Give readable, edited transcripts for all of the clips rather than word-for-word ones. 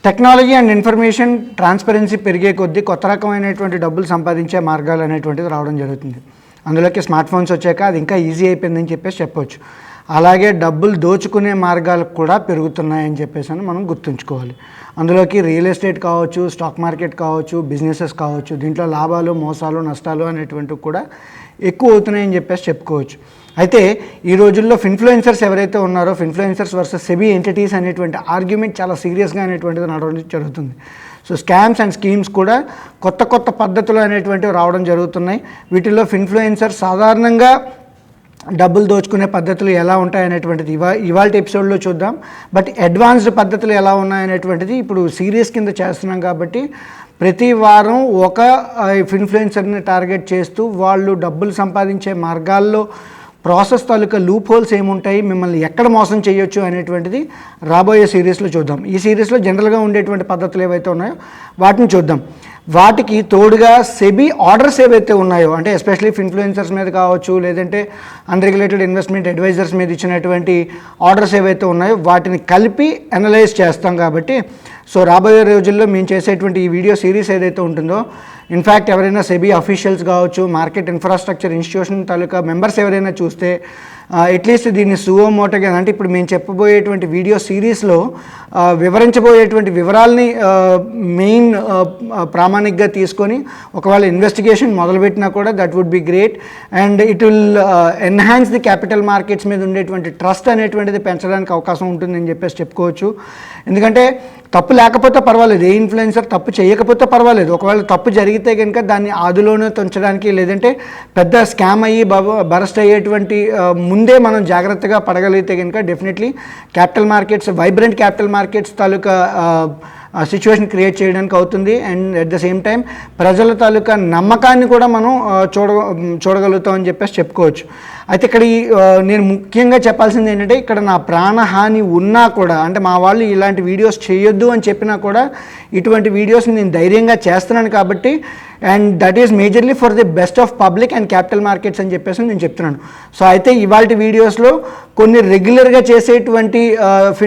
Technology and information transparency పెరిగే కొద్దీ కొత్త రకమైనటువంటి డబ్బులు సంపాదించే మార్గాలు అనేటువంటిది రావడం జరుగుతుంది. అందులోకి స్మార్ట్ ఫోన్స్ వచ్చాక అది ఇంకా ఈజీ అయిపోయిందని చెప్పొచ్చు. అలాగే డబ్బులు దోచుకునే మార్గాలు కూడా పెరుగుతున్నాయని చెప్పేసి మనం గుర్తుంచుకోవాలి. అందులోకి రియల్ ఎస్టేట్ కావచ్చు, స్టాక్ మార్కెట్ కావచ్చు, బిజినెసెస్ కావచ్చు, దీంట్లో లాభాలు, మోసాలు, నష్టాలు అనేటువంటివి కూడా ఎక్కువ అవుతున్నాయని చెప్పుకోవచ్చు. అయితే ఈ రోజుల్లో ఇన్ఫ్లుయెన్సర్స్ ఎవరైతే ఉన్నారో, ఇన్ఫ్లుయెన్సర్స్ వర్సెస్ సెబీ ఎంటిటీస్ అనేటువంటి ఆర్గ్యుమెంట్ చాలా సీరియస్గా అనేటువంటిది నడవడం జరుగుతుంది. సో స్కామ్స్ అండ్ స్కీమ్స్ కూడా కొత్త పద్ధతులు అనేటువంటివి రావడం జరుగుతున్నాయి. వీటిల్లో ఇన్ఫ్లుయెన్సర్స్ సాధారణంగా డబ్బులు దోచుకునే పద్ధతులు ఎలా ఉంటాయనేటువంటిది ఇవాళ ఎపిసోడ్లో చూద్దాం. బట్ అడ్వాన్స్డ్ పద్ధతులు ఎలా ఉన్నాయనేటువంటిది ఇప్పుడు సిరీస్ కింద చేస్తున్నాం కాబట్టి ప్రతి వారం ఒక ఇన్ఫ్లుయెన్సర్ని టార్గెట్ చేస్తూ వాళ్ళు డబ్బులు సంపాదించే మార్గాల్లో ప్రాసెస్ తాలూకా లూప్ హోల్స్ ఏముంటాయి, మిమ్మల్ని ఎక్కడ మోసం చేయొచ్చు అనేటువంటిది రాబోయే సిరీస్లో చూద్దాం. ఈ సిరీస్లో జనరల్గా ఉండేటువంటి పద్ధతులు ఏవైతే ఉన్నాయో వాటిని చూద్దాం. వాటికి తోడుగా సెబీ ఆర్డర్స్ ఏవైతే ఉన్నాయో, అంటే ఎస్పెషలీ ఇన్ఫ్లుయెన్సర్స్ మీద కావచ్చు, లేదంటే అన్రెగ్యులేటెడ్ ఇన్వెస్ట్మెంట్ అడ్వైజర్స్ మీద ఇచ్చినటువంటి ఆర్డర్స్ ఏవైతే ఉన్నాయో వాటిని కలిపి అనలైజ్ చేస్తాం. కాబట్టి సో రాబోయే రోజుల్లో మేము చేసేటువంటి ఈ వీడియో సిరీస్ ఏదైతే ఉంటుందో, ఇన్ఫ్యాక్ట్ ఎవరైనా సెబీ అఫీషియల్స్ కావచ్చు, మార్కెట్ ఇన్ఫ్రాస్ట్రక్చర్ ఇన్స్టిట్యూషన్ తాలూకా మెంబర్స్ ఎవరైనా చూస్తే అట్లీస్ట్ దీన్ని సువోమోటోగా, అంటే ఇప్పుడు మేము చెప్పబోయేటువంటి వీడియో సిరీస్లో వివరించబోయేటువంటి వివరాలని మెయిన్ ప్రామాణికంగా తీసుకొని ఒకవేళ ఇన్వెస్టిగేషన్ మొదలుపెట్టినా కూడా that would be great. And it will enhance the capital markets మీద ఉండేటువంటి ట్రస్ట్ అనేటువంటిది పెంచడానికి అవకాశం ఉంటుందని చెప్పుకోవచ్చు. ఎందుకంటే తప్పు లేకపోతే పర్వాలేదు, ఏ ఇన్ఫ్లుయెన్సర్ తప్పు చేయకపోతే పర్వాలేదు, ఒకవేళ తప్పు జరిగితే కనుక దాన్ని ఆదిలోనే తుంచడానికి, లేదంటే పెద్ద స్కామ్ అయ్యి బరస్ట్ అయ్యేటువంటి ముందే మనం జాగ్రత్తగా పడగలిగితే కనుక definitely capital markets, vibrant capital markets తాలూకా సిచ్యువేషన్ క్రియేట్ చేయడానికి అవుతుంది. And at the same time ప్రజల తాలూకా నమ్మకాన్ని కూడా మనం చూడగలుగుతామని చెప్పుకోవచ్చు. అయితే ఇక్కడ నేను ముఖ్యంగా చెప్పాల్సింది ఏంటంటే, ఇక్కడ నా ప్రాణహాని ఉన్నా కూడా, అంటే మా వాళ్ళు ఇలాంటి వీడియోస్ చేయొద్దు అని చెప్పినా కూడా ఇటువంటి వీడియోస్ని నేను ధైర్యంగా చేస్తున్నాను కాబట్టి, and that is majorly for the best of public and capital markets అని నేను చెప్తున్నాను. సో అయితే ఇవాళ వీడియోస్లో కొన్ని రెగ్యులర్గా చేసేటువంటి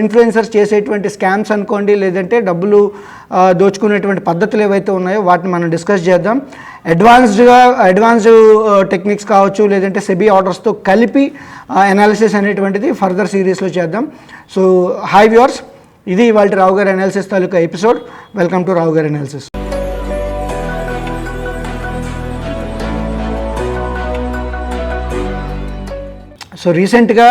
ఇన్ఫ్లుయెన్సర్స్ చేసేటువంటి స్కామ్స్ అనుకోండి, లేదంటే డబ్బులు దోచుకునేటువంటి పద్ధతులు ఏవైతే ఉన్నాయో వాటిని మనం డిస్కస్ చేద్దాం. అడ్వాన్స్డ్ టెక్నిక్స్ కావచ్చు, లేదంటే సెబీ ఆర్డర్స్తో కలిపి అనాలిసిస్ అనేటువంటిది ఫర్దర్ సిరీస్లో చేద్దాం. సో హాయ్ వ్యూవర్స్, ఇది ఇవాళ రావు గారి అనాలిసిస్ తాలూకా ఎపిసోడ్. వెల్కమ్ టు రావు గారి అనాలిసిస్. సో రీసెంట్గా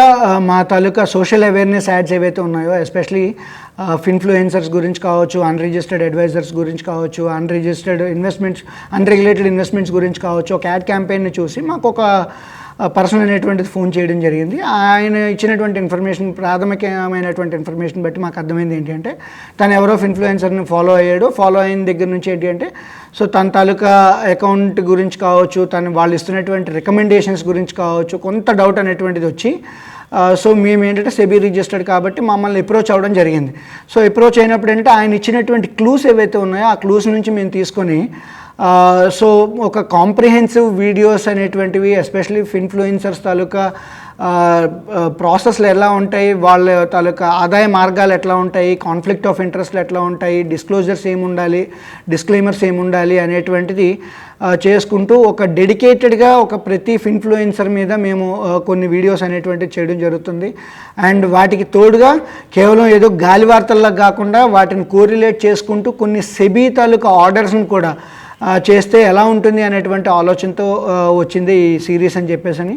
మా తాలూకా సోషల్ అవేర్నెస్ యాడ్స్ ఏవైతే ఉన్నాయో, ఎస్పెషలీ ఇన్ఫ్లుయెన్సర్స్ గురించి కావచ్చు, అన్రిజిస్టర్డ్ అడ్వైజర్స్ గురించి కావచ్చు, అన్రెగ్యులేటెడ్ ఇన్వెస్ట్మెంట్స్ గురించి కావచ్చు, ఒక యాడ్ క్యాంపెయిన్ని చూసి మాకు ఒక పర్సన్ అనేటువంటిది ఫోన్ చేయడం జరిగింది. ఆయన ఇచ్చినటువంటి ఇన్ఫర్మేషన్, ప్రాథమికమైనటువంటి ఇన్ఫర్మేషన్ బట్టి మాకు అర్థమైంది ఏంటి అంటే, తను ఎవరో ఇన్ఫ్లుయెన్సర్ని ఫాలో అయ్యాడు. ఫాలో అయిన దగ్గర నుంచి ఏంటి అంటే, సో తన తాలూకా అకౌంట్ గురించి కావచ్చు, వాళ్ళు ఇస్తున్నటువంటి రికమెండేషన్స్ గురించి కావచ్చు, కొంత డౌట్ అనేటువంటిది వచ్చి, సో మేము ఏంటంటే సెబీ రిజిస్టర్డ్ కాబట్టి మమ్మల్ని అప్రోచ్ అవ్వడం జరిగింది. సో అప్రోచ్ అయినప్పుడు ఏంటంటే ఆయన ఇచ్చినటువంటి క్లూస్ ఏవైతే ఉన్నాయో ఆ క్లూస్ నుంచి మేము తీసుకొని సో ఒక కాంప్రిహెన్సివ్ వీడియోస్ అనేటువంటివి, ఎస్పెషలీ ఇన్ఫ్లుయెన్సర్స్ తాలూకా ప్రాసెస్లు ఎలా ఉంటాయి, వాళ్ళ తాలూకా ఆదాయ మార్గాలు ఎట్లా ఉంటాయి, కాన్ఫ్లిక్ట్ ఆఫ్ ఇంట్రెస్ట్లు ఎట్లా ఉంటాయి, డిస్క్లోజర్స్ ఏముండాలి, డిస్క్లైమర్స్ ఏముండాలి అనేటువంటిది చేసుకుంటూ ఒక డెడికేటెడ్గా ఒక ప్రతి ఇన్ఫ్లుయెన్సర్ మీద మేము కొన్ని వీడియోస్ అనేటువంటివి చేయడం జరుగుతుంది. అండ్ వాటికి తోడుగా కేవలం ఏదో గాలి వార్తల్లా కాకుండా వాటిని కోరిలేట్ చేసుకుంటూ కొన్ని సెబీ తాలూకా ఆర్డర్స్ని కూడా చేస్తే ఎలా ఉంటుంది అనేటువంటి ఆలోచనతో వచ్చింది ఈ సిరీస్ అని చెప్పేసి.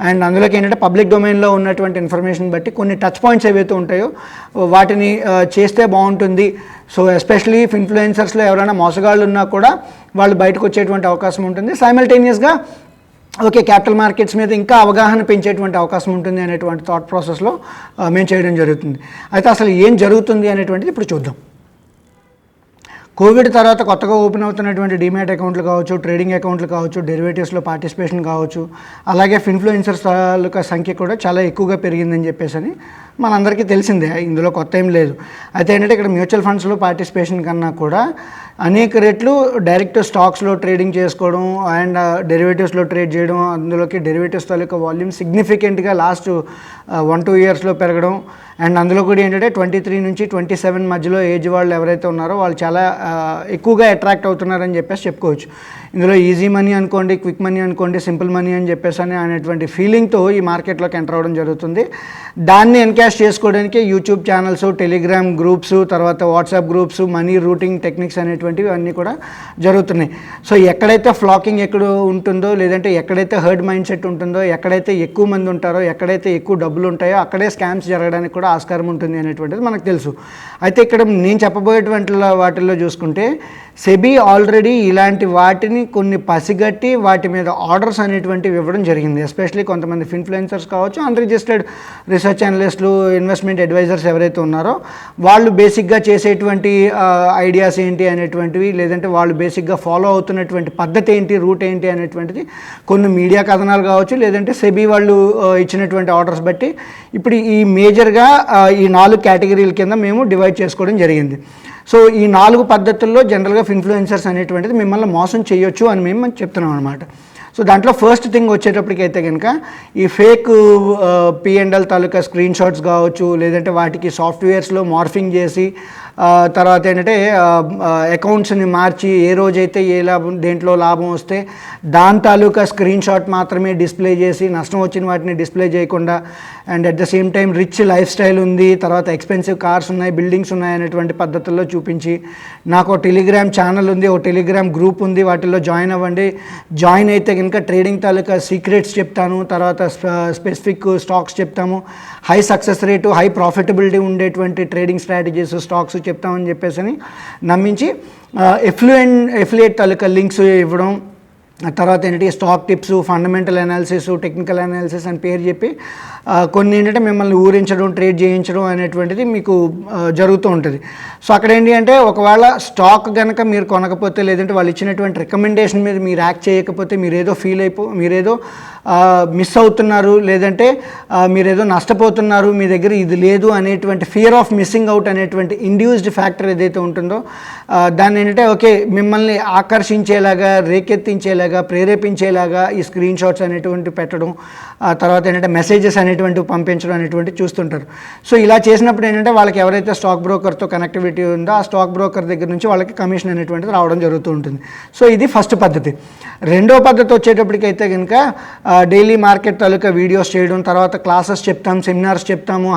అండ్ అందులోకి ఏంటంటే పబ్లిక్ డొమైన్లో ఉన్నటువంటి ఇన్ఫర్మేషన్ బట్టి కొన్ని టచ్ పాయింట్స్ ఏవైతే ఉంటాయో వాటిని చేస్తే బాగుంటుంది. సో ఎస్పెషలీ ఇన్ఫ్లుయెన్సర్స్లో ఎవరైనా మోసగాళ్ళు ఉన్నా కూడా వాళ్ళు బయటకు వచ్చేటువంటి అవకాశం ఉంటుంది. సైమల్టేనియస్గా ఓకే, క్యాపిటల్ మార్కెట్స్ మీద ఇంకా అవగాహన పెంచేటువంటి అవకాశం ఉంటుంది అనేటువంటి థాట్ ప్రాసెస్లో మేము చేయడం జరుగుతుంది. అయితే అసలు ఏం జరుగుతుంది అనేటువంటిది ఇప్పుడు చూద్దాం. కోవిడ్ తర్వాత కొత్తగా ఓపెన్ అవుతున్నటువంటి డిమ్యాట్ అకౌంట్లు కావచ్చు, ట్రేడింగ్ అకౌంట్లు కావచ్చు, డెరివేటివ్స్లో పార్టిసిపేషన్ కావచ్చు, అలాగే ఇన్ఫ్లుయెన్సర్స్ తాలూకా సంఖ్య కూడా చాలా ఎక్కువగా పెరిగిందని చెప్పేసి మనందరికీ తెలిసిందే, ఇందులో కొత్త ఏం లేదు. అయితే ఏంటంటే ఇక్కడ మ్యూచువల్ ఫండ్స్లో పార్టిసిపేషన్ కన్నా కూడా అనేక రెట్లు డైరెక్ట్ స్టాక్స్లో ట్రేడింగ్ చేసుకోవడం అండ్ డెరివేటివ్స్లో ట్రేడ్ చేయడం, అందులోకి డెరివేటివ్స్ తాలూకా వాల్యూమ్ సిగ్నిఫికెంట్గా లాస్ట్ 1-2 ఇయర్స్లో పెరగడం. అండ్ అందులో కూడా ఏంటంటే 23 నుంచి 27 మధ్యలో ఏజ్ వాళ్ళు ఎవరైతే ఉన్నారో వాళ్ళు చాలా ఎక్కువగా అట్రాక్ట్ అవుతున్నారని చెప్పేసి చెప్పుకోవచ్చు. ఇందులో ఈజీ మనీ అనుకోండి, క్విక్ మనీ అనుకోండి, సింపుల్ మనీ అని చెప్పేసి అనేటువంటి ఫీలింగ్తో ఈ మార్కెట్లోకి ఎంటర్ అవ్వడం జరుగుతుంది. దాన్ని ఎన్కాష్ చేసుకోవడానికి యూట్యూబ్ ఛానల్స్, టెలిగ్రామ్ గ్రూప్స్, తర్వాత WhatsApp groups, money routing techniques అనేటువంటివి అన్నీ కూడా జరుగుతున్నాయి. సో ఎక్కడైతే ఫ్లాకింగ్ ఎక్కడ ఉంటుందో, లేదంటే ఎక్కడైతే హర్డ్ మైండ్ సెట్ ఉంటుందో, ఎక్కడైతే ఎక్కువ మంది ఉంటారో, ఎక్కడైతే ఎక్కువ డబ్బులు ఉంటాయో అక్కడే స్కామ్స్ జరగడానికి కూడా ఆస్కారం ఉంటుంది అనేటువంటిది మనకు తెలుసు. అయితే ఇక్కడ నేను చెప్పబోయేటువంటి వాటిల్లో చూసుకుంటే సెబీ ఆల్రెడీ ఇలాంటి వాటిని కొన్ని పసిగట్టి వాటి మీద ఆర్డర్స్ అనేటువంటివి ఇవ్వడం జరిగింది. ఎస్పెషలీ కొంతమంది ఇన్ఫ్లుయెన్సర్స్ కావచ్చు, అన్రిజిస్టర్డ్ రీసెర్చ్ అనలిస్టులు, ఇన్వెస్ట్మెంట్ అడ్వైజర్స్ ఎవరైతే ఉన్నారో వాళ్ళు బేసిక్గా చేసేటువంటి ఐడియాస్ ఏంటి అనేటువంటివి, లేదంటే వాళ్ళు బేసిక్గా ఫాలో అవుతున్నటువంటి పద్ధతి ఏంటి, రూట్ ఏంటి అనేటువంటిది కొన్ని మీడియా కథనాలు కావచ్చు, లేదంటే సెబీ వాళ్ళు ఇచ్చినటువంటి ఆర్డర్స్ బట్టి ఇప్పుడు ఈ మేజర్గా ఈ 4 కేటగిరీల కింద మేము డివైడ్ చేసుకోవడం జరిగింది. సో ఈ 4 పద్ధతుల్లో జనరల్గా ఇన్ఫ్లుయెన్సర్స్ అనేటువంటిది మిమ్మల్ని మోసం చేయొచ్చు అని మేము చెప్తున్నాం అనమాట. సో దాంట్లో ఫస్ట్ థింగ్ వచ్చేటప్పటికైతే కనుక ఈ ఫేక్ P&L తాలూకా స్క్రీన్ షాట్స్ కావచ్చు, లేదంటే వాటికి సాఫ్ట్వేర్స్లో మార్ఫింగ్ చేసి తర్వాత ఏంటంటే అకౌంట్స్ని మార్చి ఏ రోజైతే ఏ లాభం దేంట్లో లాభం వస్తే దాని తాలూకా స్క్రీన్ షాట్ మాత్రమే డిస్ప్లే చేసి నష్టం వచ్చిన వాటిని డిస్ప్లే చేయకుండా, and at the same time rich life style ఉంది, తర్వాత ఎక్స్పెన్సివ్ కార్స్ ఉన్నాయి, బిల్డింగ్స్ ఉన్నాయి అనేటువంటి పద్ధతుల్లో చూపించి నాకు ఒక టెలిగ్రామ్ ఛానల్ ఉంది, ఒక టెలిగ్రామ్ గ్రూప్ ఉంది, వాటిల్లో జాయిన్ అవ్వండి, జాయిన్ అయితే కనుక ట్రేడింగ్ తాలూకా సీక్రెట్స్ చెప్తాను, తర్వాత స్పెసిఫిక్ స్టాక్స్ చెప్తాము, high success rate, high profitability ఉండేటువంటి ట్రేడింగ్ స్ట్రాటజీస్, స్టాక్స్ చెప్తామని చెప్పేసి నమ్మించి ఎఫిలియేట్ తాలూకా లింక్స్ ఇవ్వడం, తర్వాత ఏంటంటే stock tips, fundamental analysis, technical analysis అని పేరు చెప్పి కొన్ని ఏంటంటే మిమ్మల్ని ఊరించడం, ట్రేడ్ చేయించడం అనేటువంటిది మీకు జరుగుతూ ఉంటుంది. సో అక్కడ ఏంటి అంటే ఒకవేళ స్టాక్ కనుక మీరు కొనకపోతే, లేదంటే వాళ్ళు ఇచ్చినటువంటి రికమెండేషన్ మీద మీరు యాక్ట్ చేయకపోతే మీరేదో మీరేదో మిస్ అవుతున్నారు, లేదంటే మీరేదో నష్టపోతున్నారు, మీ దగ్గర ఇది లేదు అనేటువంటి ఫియర్ ఆఫ్ మిస్సింగ్ అవుట్ అనేటువంటి ఇండ్యూస్డ్ ఫ్యాక్టర్ ఏదైతే ఉంటుందో దాన్ని ఏంటంటే ఓకే మిమ్మల్ని ఆకర్షించేలాగా, రేకెత్తించేలాగా, ప్రేరేపించేలాగా ఈ స్క్రీన్ షాట్స్ అనేటువంటి పెట్టడం, తర్వాత ఏంటంటే మెసేజెస్ అనేటువంటివి పంపించడం అనేటువంటి చూస్తుంటారు. సో ఇలా చేసినప్పుడు ఏంటంటే వాళ్ళకి ఎవరైతే స్టాక్ బ్రోకర్తో కనెక్టివిటీ ఉందో ఆ స్టాక్ బ్రోకర్ దగ్గర నుంచి వాళ్ళకి కమిషన్ అనేటువంటిది రావడం జరుగుతూ ఉంటుంది. సో ఇది ఫస్ట్ పద్ధతి. రెండో పద్ధతి వచ్చేటప్పటికైతే కనుక డైలీ మార్కెట్ తాలూకా వీడియోస్ చేయడం, తర్వాత క్లాసెస్ చెప్తాం, సెమినార్స్ చెప్తాము,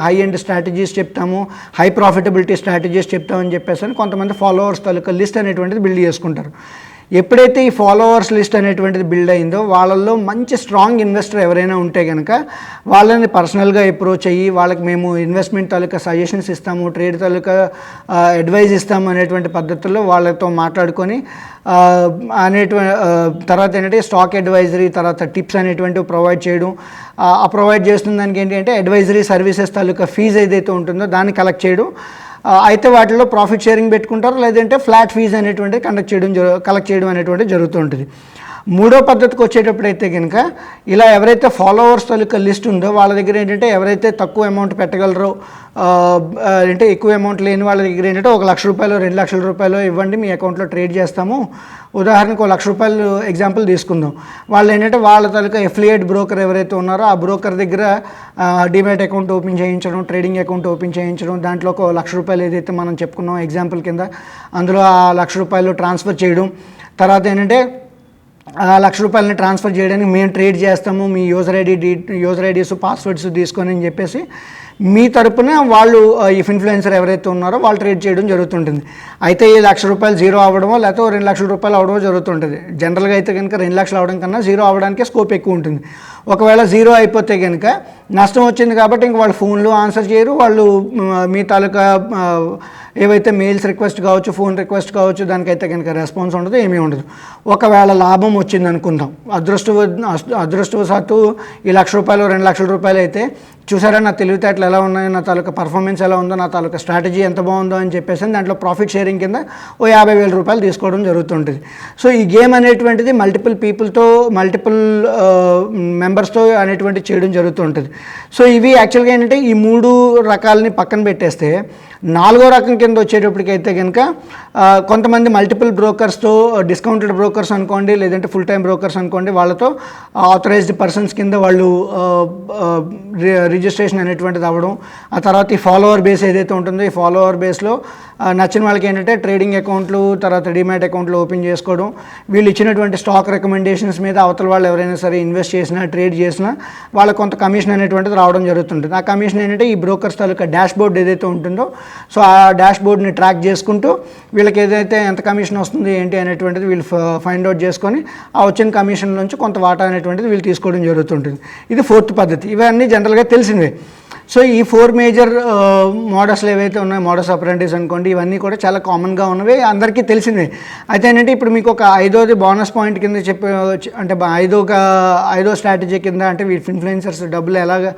హై ఎండ్ స్ట్రాటజీస్ చెప్తాము, హై ప్రాఫిటబిలిటీ స్ట్రాటజీస్ చెప్తామని చెప్పేసి అని కొంతమంది ఫాలోవర్స్ తాలూకా లిస్ట్ అనేటువంటిది బిల్డ్ చేసుకుంటారు. ఎప్పుడైతే ఈ ఫాలోవర్స్ లిస్ట్ అనేటువంటిది బిల్డ్ అయిందో వాళ్ళల్లో మంచి స్ట్రాంగ్ ఇన్వెస్టర్ ఎవరైనా ఉంటే కనుక వాళ్ళని పర్సనల్గా అప్రోచ్ అయ్యి వాళ్ళకి మేము ఇన్వెస్ట్మెంట్ తాలూకా సజెషన్స్ ఇస్తాము, ట్రేడ్ తాలూకా అడ్వైజ్ ఇస్తాము అనేటువంటి పద్ధతుల్లో వాళ్ళతో మాట్లాడుకొని తర్వాత ఏంటంటే స్టాక్ అడ్వైజరీ, తర్వాత టిప్స్ అనేటువంటివి ప్రొవైడ్ చేయడం. ఆ ప్రొవైడ్ చేస్తున్న దానికి ఏంటి అంటే అడ్వైజరీ సర్వీసెస్ తాలూకా ఫీజు ఏదైతే ఉంటుందో దాన్ని కలెక్ట్ చేయడం. అయితే వాటిలో ప్రాఫిట్ షేరింగ్ పెట్టుకుంటారు, లేదంటే ఫ్లాట్ ఫీజు అనేటువంటిది కలెక్ట్ చేయడం అనేటువంటిది జరుగుతూ ఉంటుంది. మూడో పద్ధతికి వచ్చేటప్పుడైతే కనుక ఇలా ఎవరైతే ఫాలోవర్స్ తాలూకా లిస్ట్ ఉందో వాళ్ళ దగ్గర ఏంటంటే ఎవరైతే తక్కువ అమౌంట్ పెట్టగలరో, అంటే ఎక్కువ అమౌంట్ లేని వాళ్ళ దగ్గర ఏంటంటే 1 లక్ష రూపాయలు, 2 లక్షల రూపాయలు ఇవ్వండి, మీ అకౌంట్లో ట్రేడ్ చేస్తాము. ఉదాహరణకు 1 లక్ష రూపాయలు ఎగ్జాంపుల్ తీసుకుందాం. వాళ్ళు ఏంటంటే వాళ్ళ తాలూకా ఎఫిలియేట్ బ్రోకర్ ఎవరైతే ఉన్నారో ఆ బ్రోకర్ దగ్గర డిమాట్ అకౌంట్ ఓపెన్ చేయించడం, ట్రేడింగ్ అకౌంట్ ఓపెన్ చేయించడం, దాంట్లో 1 లక్ష రూపాయలు ఏదైతే మనం చెప్పుకున్నాం ఎగ్జాంపుల్ కింద అందులో ఆ 1 లక్ష రూపాయలు ట్రాన్స్ఫర్ చేయడం. తర్వాత ఏంటంటే ఆ 1 లక్ష రూపాయలని ట్రాన్స్ఫర్ చేయడానికి మేము ట్రేడ్ చేస్తాము, మీ యూజర్ ఐడీస్, పాస్వర్డ్స్ తీసుకొని అని చెప్పేసి మీ తరపున వాళ్ళు ఈ ఇన్ఫ్లుయెన్సర్ ఎవరైతే ఉన్నారో వాళ్ళు ట్రేడ్ చేయడం జరుగుతుంటుంది. అయితే ఈ 1 లక్ష రూపాయలు జీరో అవ్వడమో లేకపోతే 2 లక్షల రూపాయలు అవడమో జరుగుతుంటుంది. జనరల్గా అయితే కనుక 2 లక్షలు అవడం కన్నా జీరో అవ్వడానికే స్కోప్ ఎక్కువ ఉంటుంది. ఒకవేళ జీరో అయిపోతే కనుక నష్టం వచ్చింది కాబట్టి ఇంక వాళ్ళు ఫోన్లు ఆన్సర్ చేయరు, వాళ్ళు మీ తాలూకా ఏవైతే మెయిల్స్ రిక్వెస్ట్ కావచ్చు, ఫోన్ రిక్వెస్ట్ కావచ్చు దానికైతే కనుక రెస్పాన్స్ ఉండదు, ఏమీ ఉండదు. ఒకవేళ లాభం వచ్చింది అనుకుందాం, అదృష్టవశాత్తు ఈ 1 లక్ష రూపాయలు 2 లక్షల రూపాయలు అయితే చూసారా నా తెలివితేటలు ఎలా ఉన్నాయో, నా తాలూకా పర్ఫార్మెన్స్ ఎలా ఉందో, నా తాలూకా స్ట్రాటజీ ఎంత బాగుందో అని చెప్పేసి దాంట్లో ప్రాఫిట్ షేరింగ్ కింద 50,000 రూపాయలు తీసుకోవడం జరుగుతుంటుంది. సో ఈ గేమ్ అనేటువంటిది మల్టిపుల్ పీపుల్తో, మల్టిపుల్ మెంబర్స్తో అనేటువంటి చేయడం జరుగుతూ ఉంటుంది. సో ఇవి యాక్చువల్గా ఏంటంటే ఈ 3 రకాలని పక్కన పెట్టేస్తే 4వ రకం కింద వచ్చేటప్పటికైతే కనుక కొంతమంది మల్టిపుల్ బ్రోకర్స్తో, డిస్కౌంటెడ్ బ్రోకర్స్ అనుకోండి, లేదంటే ఫుల్ టైం బ్రోకర్స్ అనుకోండి, వాళ్ళతో ఆథరైజ్డ్ పర్సన్స్ కింద వాళ్ళు రిజిస్ట్రేషన్ అనేటువంటిది అవ్వడం. ఆ తర్వాత ఈ ఫాలోవర్ బేస్ ఏదైతే ఉంటుందో ఈ ఫాలోవర్ బేస్లో నచ్చిన వాళ్ళకి ఏంటంటే ట్రేడింగ్ అకౌంట్లు, తర్వాత డిమాట్ అకౌంట్లు ఓపెన్ చేసుకోవడం, వీళ్ళు ఇచ్చినటువంటి స్టాక్ రికమెండేషన్స్ మీద అవతల వాళ్ళు ఎవరైనా సరే ఇన్వెస్ట్ చేసినా, ట్రేడ్ చేసినా వాళ్ళకి కొంత కమిషన్ అనేటువంటిది రావడం జరుగుతుంటుంది. ఆ కమిషన్ ఏంటంటే ఈ బ్రోకర్స్ తాలూకా డాష్ బోర్డ్ ఏదైతే ఉంటుందో సో ఆ డాష్ బోర్డ్ని ట్రాక్ చేసుకుంటూ వీళ్ళకి ఏదైతే ఎంత కమిషన్ వస్తుంది ఏంటి అనేటువంటిది వీళ్ళు ఫైండ్ అవుట్ చేసుకొని ఆ వచ్చిన కమిషన్ నుంచి కొంత వాటా అనేటువంటిది వీళ్ళు తీసుకోవడం జరుగుతుంటుంది. ఇది 4th పద్ధతి. ఇవన్నీ జనరల్గా తెలిసినవే. సో ఈ 4 మేజర్ మోడల్స్లు ఏవైతే ఉన్నాయో, మోడల్స్ ఆపరెండిస్ అనుకోండి, ఇవన్నీ కూడా చాలా కామన్గా ఉన్నవి, అందరికీ తెలిసినవి. అయితే ఏంటంటే ఇప్పుడు మీకు ఒక 5వది బోనస్ పాయింట్ కింద చెప్పే, అంటే 5వ స్ట్రాటజీ కింద, అంటే వీటి ఇన్ఫ్లుయెన్సర్స్ డబ్బులు ఎలాగ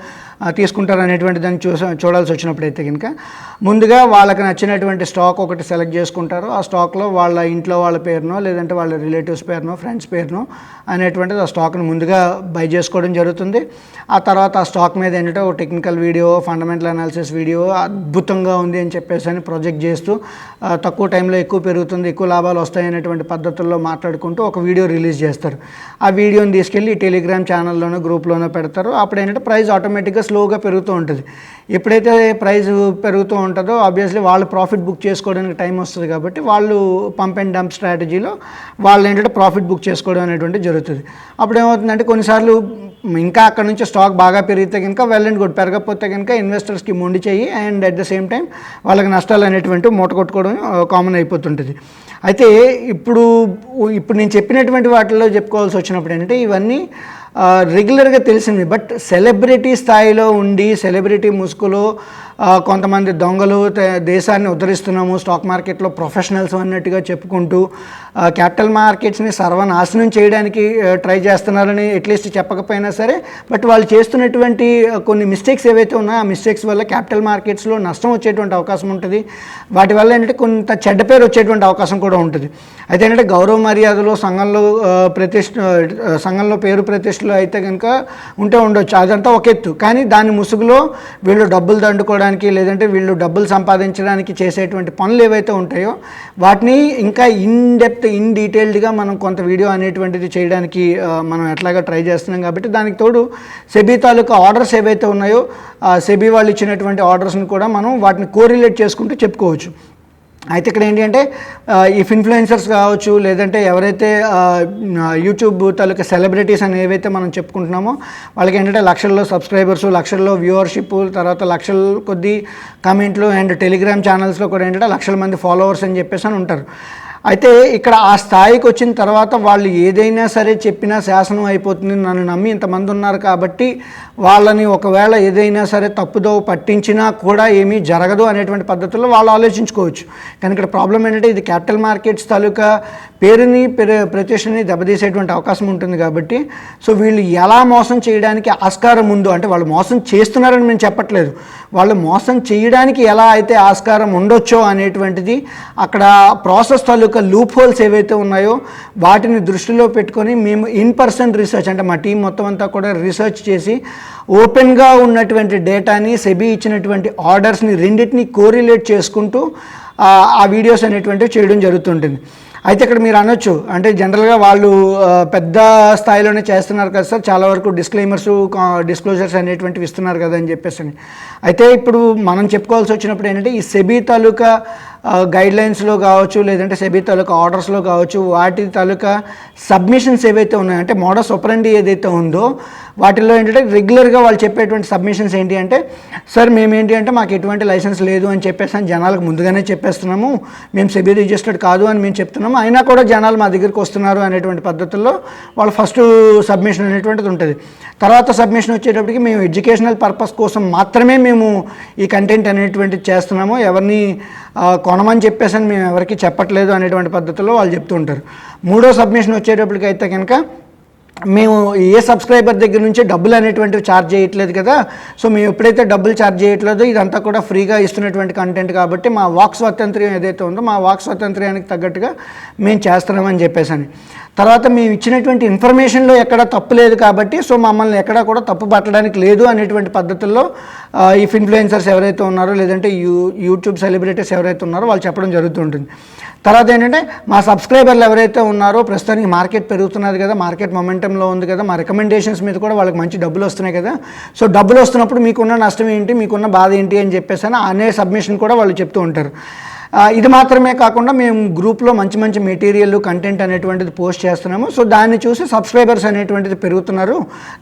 తీసుకుంటారు అనేటువంటి దాన్ని చూడాల్సి వచ్చినప్పుడైతే కనుక ముందుగా వాళ్ళకి నచ్చినటువంటి స్టాక్ ఒకటి సెలెక్ట్ చేసుకుంటారు. ఆ స్టాక్లో వాళ్ళ ఇంట్లో వాళ్ళ పేరునో, లేదంటే వాళ్ళ రిలేటివ్స్ పేరునో, ఫ్రెండ్స్ పేరునో అనేటువంటిది ఆ స్టాక్ని ముందుగా బై చేసుకోవడం జరుగుతుంది. ఆ తర్వాత ఆ స్టాక్ మీద ఏంటంటే ఒక technical video, fundamental analysis video అద్భుతంగా ఉంది అని చెప్పేసి అని ప్రొజెక్ట్ చేస్తూ తక్కువ టైంలో ఎక్కువ పెరుగుతుంది, ఎక్కువ లాభాలు వస్తాయి అనేటువంటి పద్ధతుల్లో మాట్లాడుకుంటూ ఒక వీడియో రిలీజ్ చేస్తారు. ఆ వీడియోని తీసుకెళ్ళి టెలిగ్రామ్ ఛానల్లోనో, గ్రూప్లోనో పెడతారు. అప్పుడు ఏంటంటే ప్రైస్ ఆటోమేటిక్గా స్లోగా పెరుగుతూ ఉంటుంది. ఎప్పుడైతే ప్రైస్ పెరుగుతూ ఉంటుందో ఆబ్వియస్లీ వాళ్ళు ప్రాఫిట్ బుక్ చేసుకోవడానికి టైం వస్తుంది కాబట్టి వాళ్ళు పంప్ అండ్ డంప్ స్ట్రాటజీలో వాళ్ళు ఏంటంటే ప్రాఫిట్ బుక్ చేసుకోవడం అనేటువంటి జరుగుతుంది. అప్పుడు ఏమవుతుందంటే కొన్నిసార్లు ఇంకా అక్కడ నుంచి స్టాక్ బాగా పెరిగితే కనుక వెల్ అండ్ గుడ్, పెరగకపోతే కనుక ఇన్వెస్టర్స్కి మొండి చెయ్యి and at the same time వాళ్ళకి నష్టాలు అనేటువంటి మూట కొట్టుకోవడం కామన్ అయిపోతుంటుంది. అయితే ఇప్పుడు నేను చెప్పినటువంటి వాటిల్లో చెప్పుకోవాల్సి వచ్చినప్పుడు ఏంటంటే ఇవన్నీ రెగ్యులర్గా తెలిసింది. బట్ సెలబ్రిటీ స్థాయిలో ఉండి, సెలబ్రిటీ ముసుగులో కొంతమంది దొంగలు దేశాన్ని ఉద్ధరిస్తున్నాము, స్టాక్ మార్కెట్లో ప్రొఫెషనల్స్ అన్నట్టుగా చెప్పుకుంటూ క్యాపిటల్ మార్కెట్స్ని సర్వనాశనం చేయడానికి ట్రై చేస్తున్నారని అట్లీస్ట్ చెప్పకపోయినా సరే, బట్ వాళ్ళు చేస్తున్నటువంటి కొన్ని మిస్టేక్స్ ఏవైతే ఉన్నాయో ఆ మిస్టేక్స్ వల్ల క్యాపిటల్ మార్కెట్స్లో నష్టం వచ్చేటువంటి అవకాశం ఉంటుంది. వాటి వల్ల ఏంటంటే కొంత చెడ్డ పేరు వచ్చేటువంటి అవకాశం కూడా ఉంటుంది. అయితే ఏంటంటే గౌరవ మర్యాదలు, సంఘంలో పేరు ప్రతిష్టలు అయితే కనుక ఉండొచ్చు, అదంతా ఒక ఎత్తు. కానీ దాని ముసుగులో వీళ్ళు డబ్బులు దండుకోవడానికి, లేదంటే వీళ్ళు డబ్బులు సంపాదించడానికి చేసేటువంటి పనులు ఏవైతే ఉంటాయో వాటిని ఇంకా ఇన్ డీటెయిల్డ్గా మనం కొంత వీడియో అనేటువంటిది చేయడానికి మనం ఎట్లాగా ట్రై చేస్తున్నాం. కాబట్టి దానికి తోడు సెబీ తాలూకా ఆర్డర్స్ ఏవైతే ఉన్నాయో సెబీ వాళ్ళు ఇచ్చినటువంటి ఆర్డర్స్ని కూడా మనం వాటిని కోరిలేట్ చేసుకుంటూ చెప్పుకోవచ్చు. అయితే ఇక్కడ ఏంటి అంటే ఇఫ్ ఇన్ఫ్లుయెన్సర్స్ కావచ్చు, లేదంటే ఎవరైతే యూట్యూబ్ తాలూకా సెలబ్రిటీస్ అని ఏవైతే మనం చెప్పుకుంటున్నామో వాళ్ళకి ఏంటంటే లక్షల్లో సబ్స్క్రైబర్స్, లక్షల్లో వ్యూవర్షిప్, తర్వాత లక్షల కొద్ది కమెంట్లు అండ్ టెలిగ్రామ్ ఛానల్స్లో కూడా ఏంటంటే లక్షల మంది ఫాలోవర్స్ అని చెప్పేసి అని ఉంటారు. అయితే ఇక్కడ ఆ స్థాయికి వచ్చిన తర్వాత వాళ్ళు ఏదైనా సరే చెప్పినా శాసనం అయిపోతుంది, నన్ను నమ్మి ఇంతమంది ఉన్నారు కాబట్టి వాళ్ళని ఒకవేళ ఏదైనా సరే తప్పుదో పట్టించినా కూడా ఏమీ జరగదు అనేటువంటి పద్ధతుల్లో వాళ్ళు ఆలోచించుకోవచ్చు. కానీ ఇక్కడ ప్రాబ్లం ఏంటంటే ఇది క్యాపిటల్ మార్కెట్స్ తాలూకా పేరుని ప్రతిష్టని దెబ్బతీసేటువంటి అవకాశం ఉంటుంది. కాబట్టి సో వీళ్ళు ఎలా మోసం చేయడానికి ఆస్కారం ఉందో, అంటే వాళ్ళు మోసం చేస్తున్నారని మేము చెప్పట్లేదు, వాళ్ళు మోసం చేయడానికి ఎలా అయితే ఆస్కారం ఉండొచ్చో అనేటువంటిది అక్కడ ప్రాసెస్ తాలూకా లూప్ హోల్స్ ఏవైతే ఉన్నాయో వాటిని దృష్టిలో పెట్టుకొని మేము ఇన్-పర్సన్ రీసెర్చ్, అంటే మా టీం మొత్తం అంతా కూడా రీసెర్చ్ చేసి ఓపెన్గా ఉన్నటువంటి డేటాని, సెబీ ఇచ్చినటువంటి ఆర్డర్స్ని రెండింటిని కోరిలేట్ చేసుకుంటూ ఆ వీడియోస్ అనేటువంటివి చేయడం జరుగుతుంటుంది. అయితే ఇక్కడ మీరు అనొచ్చు, అంటే జనరల్గా వాళ్ళు పెద్ద స్థాయిలోనే చేస్తున్నారు కదా సార్, చాలా వరకు డిస్క్లోజర్స్ అనేటువంటివి ఇస్తున్నారు కదా అని చెప్పేసి. అయితే ఇప్పుడు మనం చెప్పుకోవాల్సి వచ్చినప్పుడు ఏంటంటే ఈ సెబీ తాలూకా గైడ్లైన్స్లో కావచ్చు, లేదంటే సెబీ తాలూకా ఆర్డర్స్లో కావచ్చు, వాటి తాలూకా సబ్మిషన్స్ ఏవైతే ఉన్నాయో, అంటే మోడస్ ఆపరెండి ఏదైతే ఉందో వాటిల్లో ఏంటంటే రెగ్యులర్గా వాళ్ళు చెప్పేటువంటి సబ్మిషన్స్ ఏంటి అంటే, సార్ మేమేంటి అంటే మాకు ఎటువంటి లైసెన్స్ లేదు అని చెప్పేసి జనాలకు ముందుగానే చెప్పేస్తున్నాము, మేము సెబీ రిజిస్టర్డ్ కాదు అని మేము చెప్తున్నాము, అయినా కూడా జనాలు మా దగ్గరికి వస్తున్నారు అనేటువంటి పద్ధతుల్లో వాళ్ళు ఫస్ట్ సబ్మిషన్ అనేటువంటిది ఉంటుంది. తర్వాత సబ్మిషన్ వచ్చేటప్పటికి మేము ఎడ్యుకేషనల్ పర్పస్ కోసం మాత్రమే మేము ఈ కంటెంట్ అనేటువంటిది చేస్తున్నాము, ఎవరిని కొనమని చెప్పేసి మేము ఎవరికి చెప్పట్లేదు అనేటువంటి పద్ధతిలో వాళ్ళు చెప్తూ ఉంటారు. మూడో సబ్మిషన్ వచ్చేటప్పటికి అయితే కనుక మేము ఏ సబ్స్క్రైబర్ దగ్గర నుంచి డబ్బులు అనేటువంటివి ఛార్జ్ చేయట్లేదు కదా, సో మేము ఎప్పుడైతే డబ్బులు ఛార్జ్ చేయట్లేదో ఇదంతా కూడా ఫ్రీగా ఇస్తున్నటువంటి కంటెంట్ కాబట్టి మా వాక్ స్వాతంత్ర్యం ఏదైతే ఉందో మా వాక్ స్వాతంత్ర్యానికి తగ్గట్టుగా మేము చేస్తున్నామని చెప్పేసి. తర్వాత మేము ఇచ్చినటువంటి ఇన్ఫర్మేషన్లో ఎక్కడ తప్పు లేదు కాబట్టి సో మమ్మల్ని ఎక్కడా కూడా తప్పు పట్టడానికి లేదు అనేటువంటి పద్ధతుల్లో ఈ ఇన్ఫ్లుయెన్సర్స్ ఎవరైతే ఉన్నారో లేదంటే యూట్యూబ్ సెలబ్రిటీస్ ఎవరైతే ఉన్నారో వాళ్ళు చెప్పడం జరుగుతుంటుంది. తర్వాత ఏంటంటే మా సబ్స్క్రైబర్లు ఎవరైతే ఉన్నారో ప్రస్తుతానికి మార్కెట్ పెరుగుతున్నది కదా, మార్కెట్ మొమెంటంలో ఉంది కదా, మా రికమెండేషన్స్ మీద కూడా వాళ్ళకి మంచి డబ్బులు వస్తున్నాయి కదా, సో డబ్బులు వస్తున్నప్పుడు మీకున్న నష్టం ఏంటి, మీకున్న బాధ ఏంటి అని చెప్పేసి అనే సబ్మిషన్ కూడా వాళ్ళు చెప్తూ ఉంటారు. ఇది మాత్రమే కాకుండా మేము గ్రూప్లో మంచి మంచి మెటీరియల్ కంటెంట్ అనేటువంటిది పోస్ట్ చేస్తున్నాము. సో దాన్ని చూసి సబ్స్క్రైబర్స్ అనేటువంటిది పెరుగుతున్నారు.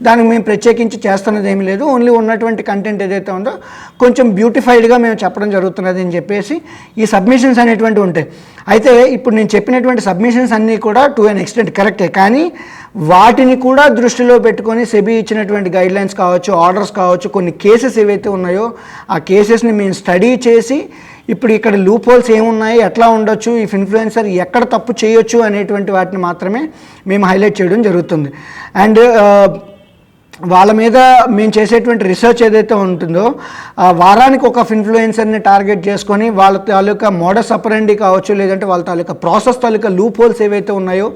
దానికి మేము ప్రత్యేకించి చేస్తున్నది ఏమీ లేదు, ఓన్లీ ఉన్నటువంటి కంటెంట్ ఏదైతే ఉందో కొంచెం బ్యూటిఫైడ్గా మేము చెప్పడం జరుగుతున్నది అని చెప్పేసి ఈ సబ్మిషన్స్ అనేటువంటివి ఉంటాయి. అయితే ఇప్పుడు నేను చెప్పినటువంటి సబ్మిషన్స్ అన్నీ కూడా టు ఎన్ ఎక్స్టెంట్ కరెక్టే, కానీ వాటిని కూడా దృష్టిలో పెట్టుకొని సెబీ ఇచ్చినటువంటి గైడ్లైన్స్ కావచ్చు, ఆర్డర్స్ కావచ్చు, కొన్ని కేసెస్ ఏవైతే ఉన్నాయో ఆ కేసెస్ని మేము స్టడీ చేసి ఇప్పుడు ఇక్కడ లూప్ హోల్స్ ఏమున్నాయి, ఎట్లా ఉండొచ్చు, ఈ ఇన్ఫ్లుయెన్సర్ ఎక్కడ తప్పు చేయొచ్చు అనేటువంటి వాటిని మాత్రమే మేము హైలైట్ చేయడం జరుగుతుంది. అండ్ వాళ్ళ మీద మేము చేసేటువంటి రీసెర్చ్ ఏదైతే ఉంటుందో వారానికి ఒక ఇన్ఫ్లుయెన్సర్ని టార్గెట్ చేసుకొని వాళ్ళ తాలూకా మోడస్ ఆపరెండి కావచ్చు, లేదంటే వాళ్ళ తాలూకా ప్రాసెస్ తాలూకా లూప్ హోల్స్ ఏవైతే ఉన్నాయో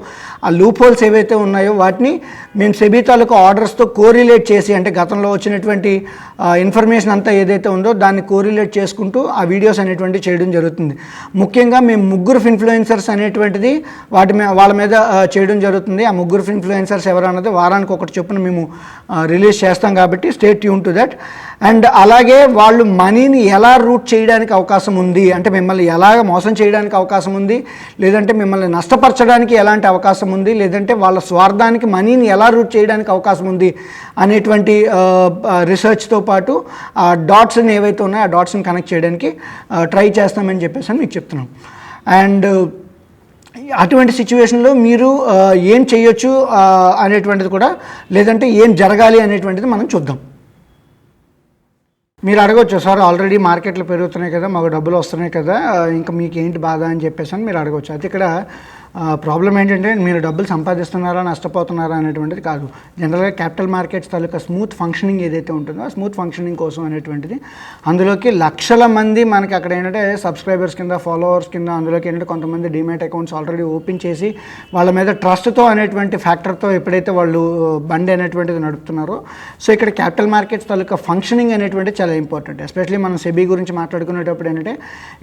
ఆ లూప్ హోల్స్ ఏవైతే ఉన్నాయో వాటిని మేము సెబీ తాలూకా ఆర్డర్స్తో కోరిలేట్ చేసి, అంటే గతంలో వచ్చినటువంటి ఇన్ఫర్మేషన్ అంతా ఏదైతే ఉందో దాన్ని కోరిలేట్ చేసుకుంటూ ఆ వీడియోస్ అనేటువంటివి చేయడం జరుగుతుంది. ముఖ్యంగా మేము ముగ్గురు ఇన్ఫ్లుయెన్సర్స్ అనేటువంటిది వాళ్ళ మీద చేయడం జరుగుతుంది. ఆ ముగ్గురు ఇన్ఫ్లుయెన్సర్స్ ఎవరన్నది వారానికి ఒకటి చొప్పున మేము రిలీజ్ చేస్తాం కాబట్టి stay tune to that. And అలాగే వాళ్ళు మనీని ఎలా రూట్ చేయడానికి అవకాశం ఉంది, అంటే మిమ్మల్ని ఎలాగ మోసం చేయడానికి అవకాశం ఉంది, లేదంటే మిమ్మల్ని నష్టపరచడానికి ఎలాంటి అవకాశం ఉంది, లేదంటే వాళ్ళ స్వార్థానికి మనీని ఎలా రూట్ చేయడానికి అవకాశం ఉంది అనేటువంటి రీసెర్చ్తో పాటు ఆ డాట్స్ని ఏవైతే ఉన్నాయో ఆ డాట్స్ని కనెక్ట్ చేయడానికి ట్రై చేస్తామని చెప్పేసి మీకు చెప్తున్నాం. అండ్ అటువంటి సిచ్యువేషన్లో మీరు ఏం చేయొచ్చు అనేటువంటిది కూడా, లేదంటే ఏం జరగాలి అనేటువంటిది మనం చూద్దాం. మీరు అడగవచ్చు, సార్ ఆల్రెడీ మార్కెట్లు పెరుగుతున్నాయి కదా, మాకు డబ్బులు వస్తున్నాయి కదా, ఇంకా మీకు ఏంటి బాధ అని చెప్పేసి అని మీరు అడగవచ్చు. అయితే ఇక్కడ ప్రాబ్లం ఏంటంటే మీరు డబ్బులు సంపాదిస్తున్నారా నష్టపోతున్నారా అనేటువంటిది కాదు. జనరల్గా క్యాపిటల్ మార్కెట్స్ తాలూకా స్మూత్ ఫంక్షనింగ్ ఏదైతే ఉంటుందో ఆ స్మూత్ ఫంక్షనింగ్ కోసం అనేటువంటిది అందులోకి లక్షల మంది మనకి అక్కడ ఏంటంటే సబ్స్క్రైబర్స్ కింద, ఫాలోవర్స్ కింద, అందులోకి ఏంటంటే కొంతమంది డిమాట్ అకౌంట్స్ ఆల్రెడీ ఓపెన్ చేసి వాళ్ళ మీద ట్రస్ట్తో అనేటువంటి ఫ్యాక్టర్తో ఎప్పుడైతే వాళ్ళు బండి అనేటువంటిది నడుపుతున్నారో, సో ఇక్కడ క్యాపిటల్ మార్కెట్స్ తాలూకా ఫంక్షనింగ్ అనేటువంటిది చాలా ఇంపార్టెంట్. ఎస్పెషల్లీ మనం సెబీ గురించి మాట్లాడుకునేటప్పుడు ఏంటంటే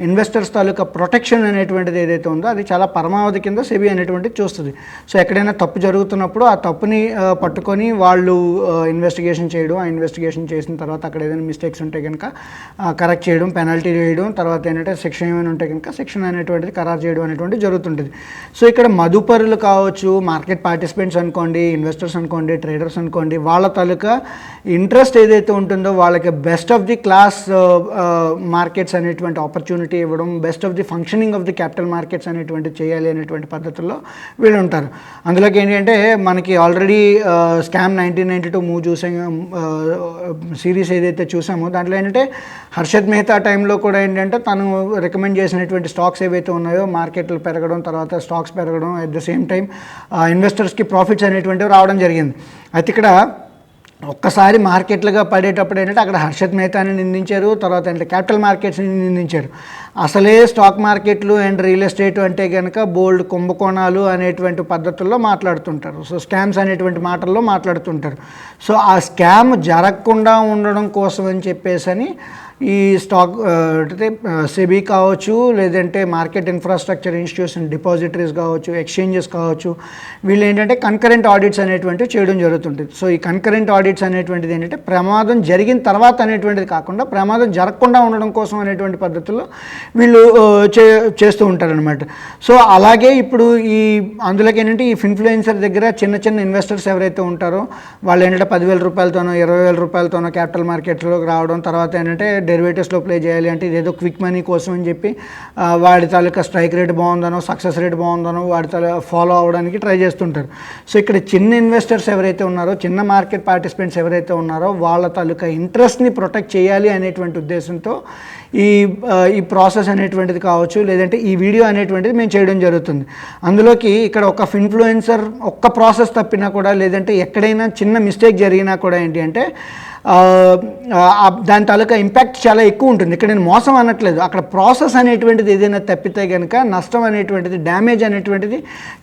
ఇన్వెస్టర్స్ తాలూకా ప్రొటెక్షన్ అనేటువంటిది ఏదైతే ఉందో అది చాలా పరమావధి కింద సెబీ అనేటువంటిది చూస్తుంది. సో ఎక్కడైనా తప్పు జరుగుతున్నప్పుడు ఆ తప్పుని పట్టుకొని వాళ్ళు ఇన్వెస్టిగేషన్ చేయడం, ఆ ఇన్వెస్టిగేషన్ చేసిన తర్వాత అక్కడ ఏదైనా మిస్టేక్స్ ఉంటే కనుక కరెక్ట్ చేయడం, పెనాల్టీ వేయడం, తర్వాత ఏంటంటే శిక్షణ ఏమైనా ఉంటే కనుక శిక్షణ అనేటువంటిది ఖరారు చేయడం అనేటువంటిది జరుగుతుంటుంది. సో ఇక్కడ మదుపరులు కావచ్చు, మార్కెట్ పార్టిసిపెంట్స్ అనుకోండి, ఇన్వెస్టర్స్ అనుకోండి, ట్రేడర్స్ అనుకోండి, వాళ్ళ తాలూకా ఇంట్రెస్ట్ ఏదైతే ఉంటుందో వాళ్ళకి best of the class markets అనేటువంటి ఆపర్చునిటీ ఇవ్వడం, best of the functioning of the capital markets అనేటువంటి చేయాలి అనేటువంటి పద్ధతుల్లో వీళ్ళు ఉంటారు. అందులోకి ఏంటంటే మనకి ఆల్రెడీ స్కామ్ 1992 మూవ్ సిరీస్ ఏదైతే చూసామో దాంట్లో ఏంటంటే హర్షద్ మెహతా టైంలో కూడా ఏంటంటే తను రికమెండ్ చేసినటువంటి స్టాక్స్ ఏవైతే ఉన్నాయో మార్కెట్లు పెరగడం, తర్వాత స్టాక్స్ పెరగడం, అట్ ద సేమ్ టైం ఇన్వెస్టర్స్కి ప్రాఫిట్స్ అనేటువంటివి రావడం జరిగింది. అయితే ఇక్కడ ఒక్కసారి మార్కెట్లుగా పడేటప్పుడు ఏంటంటే అక్కడ హర్షద్ మెహతాని నిందించారు, తర్వాత అంటే క్యాపిటల్ మార్కెట్స్ని నిందించారు. అసలే స్టాక్ మార్కెట్లు అండ్ రియల్ ఎస్టేట్ అంటే కనుక బోల్డ్ కుంభకోణాలు అనేటువంటి పద్ధతుల్లో మాట్లాడుతుంటారు. సో స్కామ్స్ అనేటువంటి మాటల్లో మాట్లాడుతుంటారు. సో ఆ స్కామ్ జరగకుండా ఉండడం కోసం అని చెప్పేసి ఈ స్టాక్ అంటే సెబీ కావచ్చు, లేదంటే మార్కెట్ ఇన్ఫ్రాస్ట్రక్చర్ ఇన్స్టిట్యూషన్ డిపాజిటరీస్ కావచ్చు, ఎక్స్చేంజెస్ కావచ్చు, వీళ్ళు ఏంటంటే కన్కరెంట్ ఆడిట్స్ అనేటువంటివి చేయడం జరుగుతుంటుంది. సో ఈ కన్కరెంట్ ఆడిట్స్ అనేటువంటిది ఏంటంటే ప్రమాదం జరిగిన తర్వాత అనేటువంటిది కాకుండా ప్రమాదం జరగకుండా ఉండడం కోసం అనేటువంటి పద్ధతుల్లో వీళ్ళు చేస్తూ ఉంటారనమాట. సో అలాగే ఇప్పుడు ఈ అందులోకి ఏంటంటే ఈ ఇన్ఫ్లుయెన్సర్ దగ్గర చిన్న చిన్న ఇన్వెస్టర్స్ ఎవరైతే ఉంటారో వాళ్ళు ఏంటంటే 10,000 రూపాయలతోనో 20,000 రూపాయలతోనో క్యాపిటల్ మార్కెట్లోకి రావడం, తర్వాత ఏంటంటే డెరివేటివ్స్లో ప్లే చేయాలి అంటే ఇదేదో క్విక్ మనీ కోసం అని చెప్పి వాడి తాలూకా స్ట్రైక్ రేట్ బాగుందనో సక్సెస్ రేట్ బాగుందనో వాడి ఫాలో అవ్వడానికి ట్రై చేస్తుంటారు. సో ఇక్కడ చిన్న ఇన్వెస్టర్స్ ఎవరైతే ఉన్నారో, చిన్న మార్కెట్ పార్టిసిపెంట్స్ ఎవరైతే ఉన్నారో వాళ్ళ తాలూకా ఇంట్రెస్ట్ని ప్రొటెక్ట్ చేయాలి అనేటువంటి ఉద్దేశంతో ఈ ప్రాసెస్ అనేటువంటిది కావచ్చు, లేదంటే ఈ వీడియో అనేటువంటిది మేము చేయడం జరుగుతుంది. అందులోకి ఇక్కడ ఒక ఇన్ఫ్లుయెన్సర్ ఒక్క ప్రాసెస్ తప్పినా కూడా, లేదంటే ఎక్కడైనా చిన్న మిస్టేక్ జరిగినా కూడా ఏంటి అంటే దాని తాలూకా ఇంపాక్ట్ చాలా ఎక్కువ ఉంటుంది. ఇక్కడ నేను మోసం అనట్లేదు, అక్కడ ప్రాసెస్ అనేటువంటిది ఏదైనా తప్పితే కనుక నష్టం అనేటువంటిది, డ్యామేజ్ అనేటువంటిది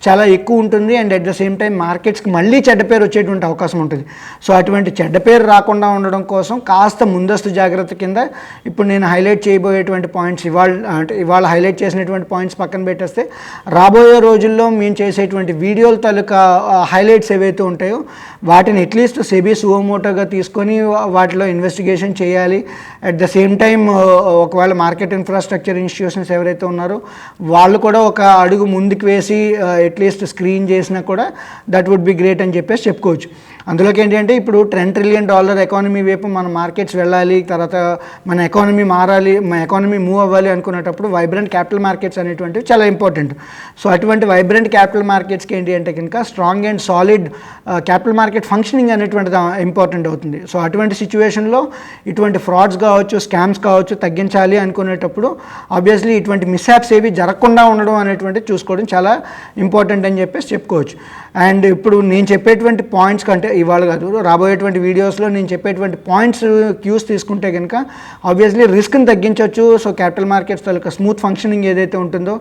చాలా ఎక్కువ ఉంటుంది. And at the same time మార్కెట్స్కి మళ్ళీ చెడ్డ పేరు వచ్చేటువంటి అవకాశం ఉంటుంది. సో అటువంటి చెడ్డ పేరు రాకుండా ఉండడం కోసం కాస్త ముందస్తు జాగ్రత్త కింద ఇప్పుడు నేను హైలైట్ చేయబోయేటువంటి పాయింట్స్, ఇవాళ హైలైట్ చేసినటువంటి పాయింట్స్ పక్కన పెట్టేస్తే రాబోయే రోజుల్లో మేము చేసేటువంటి వీడియోల తాలూకా హైలైట్స్ ఏవైతే ఉంటాయో వాటిని అట్లీస్ట్ సెబీ సుమోటోగా తీసుకొని వాటిలో ఇన్వెస్టిగేషన్ చేయాలి. అట్ ద సేమ్ టైం ఒకవేళ మార్కెట్ ఇన్ఫ్రాస్ట్రక్చర్ ఇన్స్టిట్యూషన్స్ ఎవరైతే ఉన్నారో వాళ్ళు కూడా ఒక అడుగు ముందుకు వేసి అట్లీస్ట్ స్క్రీన్ చేసినా కూడా దట్ వుడ్ బి గ్రేట్ అని చెప్పేసి చెప్పుకోవచ్చు. అందులోకి ఏంటంటే ఇప్పుడు $10 ట్రిలియన్ ఎకానమీ వైపు మన మార్కెట్స్ వెళ్ళాలి, తర్వాత మన ఎకానమీ మారాలి, మన ఎకానమీ మూవ్ అవ్వాలి అనుకునేటప్పుడు వైబ్రెంట్ క్యాపిటల్ మార్కెట్స్ అనేటువంటివి చాలా ఇంపార్టెంట్. సో అటువంటి వైబ్రెంట్ క్యాపిటల్ మార్కెట్స్కి ఏంటి అంటే కనుక strong and solid capital market functioning అనేటువంటిది ఇంపార్టెంట్ అవుతుంది. సో అటువంటి సిచ్యువేషన్లో ఇటువంటి ఫ్రాడ్స్ కావచ్చు, స్కామ్స్ కావచ్చు తగ్గించాలి అనుకునేటప్పుడు ఆబ్వియస్లీ ఇటువంటి మిస్హ్యాప్స్ ఏవి జరగకుండా ఉండడం అనేటువంటిది చూసుకోవడం చాలా ఇంపార్టెంట్ అని చెప్పేసి చెప్పుకోవచ్చు. అండ్ ఇప్పుడు నేను చెప్పేటువంటి పాయింట్స్ కంటే ఇవాళ కాదు, రాబోయేటువంటి వీడియోస్లో నేను చెప్పేటువంటి పాయింట్స్ క్యూస్ తీసుకుంటే కనుక ఆబ్వియస్లీ రిస్క్ని తగ్గించవచ్చు. సో క్యాపిటల్ మార్కెట్స్ తాలూకా స్మూత్ ఫంక్షనింగ్ ఏదైతే ఉంటుందో